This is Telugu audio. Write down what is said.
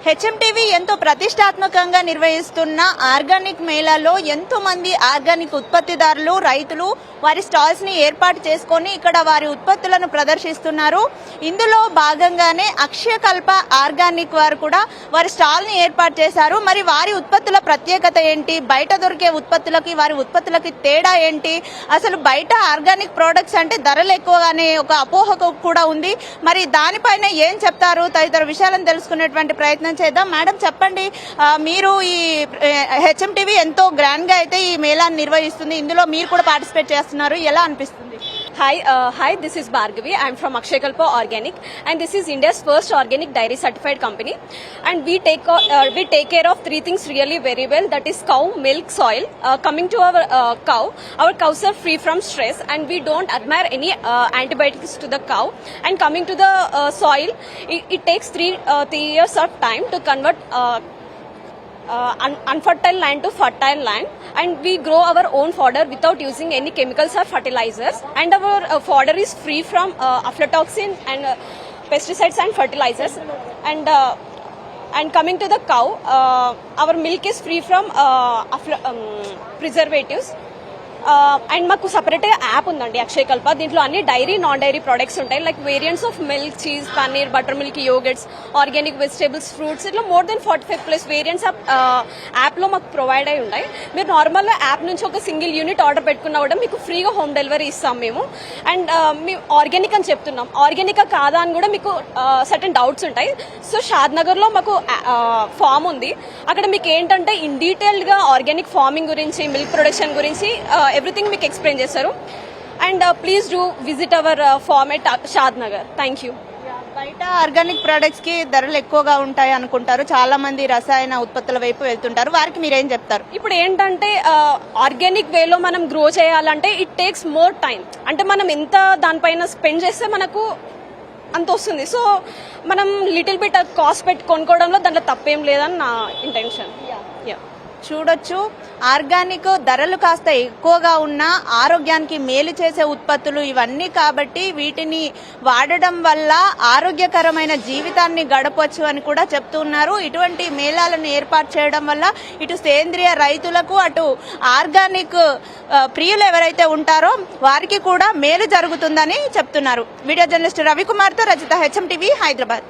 హెచ్ఎంటీవీ ఎంతో ప్రతిష్టాత్మకంగా నిర్వహిస్తున్న ఆర్గానిక్ మేళాలో ఎంతో మంది ఆర్గానిక్ ఉత్పత్తిదారులు రైతులు వారి స్టాల్స్ ని ఏర్పాటు చేసుకొని ఇక్కడ వారి ఉత్పత్తులను ప్రదర్శిస్తున్నారు. ఇందులో భాగంగానే అక్షయకల్ప ఆర్గానిక్ వారు కూడా వారి స్టాల్ ని ఏర్పాటు చేశారు. మరి వారి ఉత్పత్తుల ప్రత్యేకత ఏంటి, బయట దొరికే ఉత్పత్తులకి వారి ఉత్పత్తులకి తేడా ఏంటి, అసలు బయట ఆర్గానిక్ ప్రొడక్ట్స్ అంటే ధరలు ఎక్కువగానే ఒక అపోహ కూడా ఉంది. మరి దానిపైన ఏం చెప్తారు తదితర విషయాలను తెలుసుకునేటువంటి ప్రయత్నం చేద్దాం. మేడం చెప్పండి, మీరు ఈ హెచ్ఎంటీవీ ఎంతో గ్రాండ్ గా అయితే ఈ మేళాన్ని నిర్వహిస్తుంది, ఇందులో మీరు కూడా పార్టిసిపేట్ చేస్తున్నారు, ఎలా అనిపిస్తుంది? Hi, this is Bhargavi. I'm from Akshakalpa Organic, and this is India's first organic dairy certified company. And we take care of three things really very well. That is cow, milk, soil. Coming to our cows are free from stress, and we don't admire any antibiotics to the cow. And coming to the soil, it takes three years of time to convert unfertile land to fertile land, and we grow our own fodder without using any chemicals or fertilizers, and our fodder is free from aflatoxin and pesticides and fertilizers. And coming to the cow, our milk is free from preservatives. And మాకు సపరేట్ యాప్ ఉందండి అక్షయకల్ప. దీంట్లో అన్ని డైరీ నాన్ డైరీ ప్రొడక్ట్స్ ఉంటాయి, like variants of milk, cheese, paneer, butter milk, yoghurts, organic vegetables, fruits, ఇట్లా మోర్ దెన్ 45+ వేరియంట్స్ యాప్లో మాకు ప్రొవైడ్ అయి ఉంటాయి. మీరు నార్మల్గా యాప్ నుంచి ఒక సింగిల్ యూనిట్ ఆర్డర్ పెట్టుకున్నా కూడా మీకు ఫ్రీగా హోమ్ డెలివరీ ఇస్తాం మేము. అండ్ మేము ఆర్గానిక్ అని చెప్తున్నాం, ఆర్గానికా కాదా అని కూడా మీకు సర్టెన్ డౌట్స్ ఉంటాయి. సో షాద్ నగర్లో మాకు ఫామ్ ఉంది, అక్కడ మీకు ఏంటంటే ఇన్ డీటెయిల్డ్గా ఆర్గానిక్ ఫార్మింగ్ గురించి, మిల్క్ ప్రొడక్షన్ గురించి ఎవ్రీథింగ్ మీకు ఎక్స్ప్లెయిన్ చేస్తారు. And please do visit our farm at Shadnagar. Thank you. బయట ఆర్గానిక్ ప్రొడక్ట్స్ కి ధరలు ఎక్కువగా ఉంటాయి అనుకుంటారు, చాలా మంది రసాయన ఉత్పత్తుల వైపు వెళ్తుంటారు, వారికి మీరేం చెప్తారు? ఇప్పుడు ఏంటంటే ఆర్గానిక్ వేలో మనం గ్రో చేయాలంటే ఇట్ టేక్స్ మోర్ టైం. అంటే మనం ఎంత దానిపైన స్పెండ్ చేస్తే మనకు అంత వస్తుంది. సో మనం లిటిల్ బిట్ కాస్ట్ పెట్టి కొనుక్కోవడంలో దాంట్లో తప్పేం లేదని నా ఇంటెన్షన్. చూడొచ్చు, ఆర్గానిక్ ధరలు కాస్త ఎక్కువగా ఉన్న ఆరోగ్యానికి మేలు చేసే ఉత్పత్తులు ఇవన్నీ కాబట్టి వీటిని వాడడం వల్ల ఆరోగ్యకరమైన జీవితాన్ని గడపవచ్చు అని కూడా చెప్తున్నారు. ఇటువంటి మేళాలను ఏర్పాటు చేయడం వల్ల ఇటు సేంద్రియ రైతులకు, అటు ఆర్గానిక్ ప్రియులు ఎవరైతే ఉంటారో వారికి కూడా మేలు జరుగుతుందని చెప్తున్నారు. వీడియో జర్నలిస్ట్ రవికుమార్తో రజిత, హెచ్ఎంటీవీ, హైదరాబాద్.